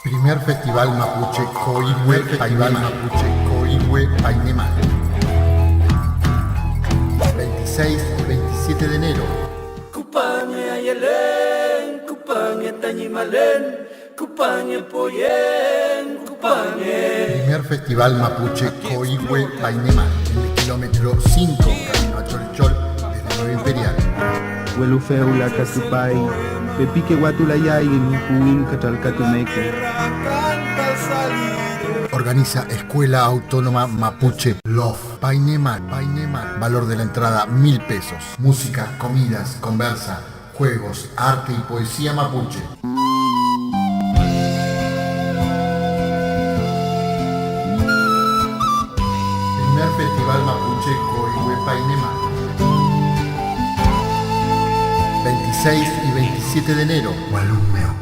Primer Festival Mapuche Coihue Painemán. 26 y 27 de enero. Kupanye ayelen, kupanye tañimalen, kupanye poyen, kupanye. Primer Festival Mapuche Coihue Painemán, en el kilómetro 5, camino a Cholchol, desde Nueva Imperial. Huelufeula Catupai, Pepique Guatulayay, Huin Catalcatumeque. Organiza Escuela Autónoma Mapuche LOF. Painemán. Valor de la entrada 1.000 pesos. Música, comidas, conversa, juegos, arte y poesía mapuche. Primer Festival Mapuche Coihue Painemán. 26 y 27 de enero. Walumeo.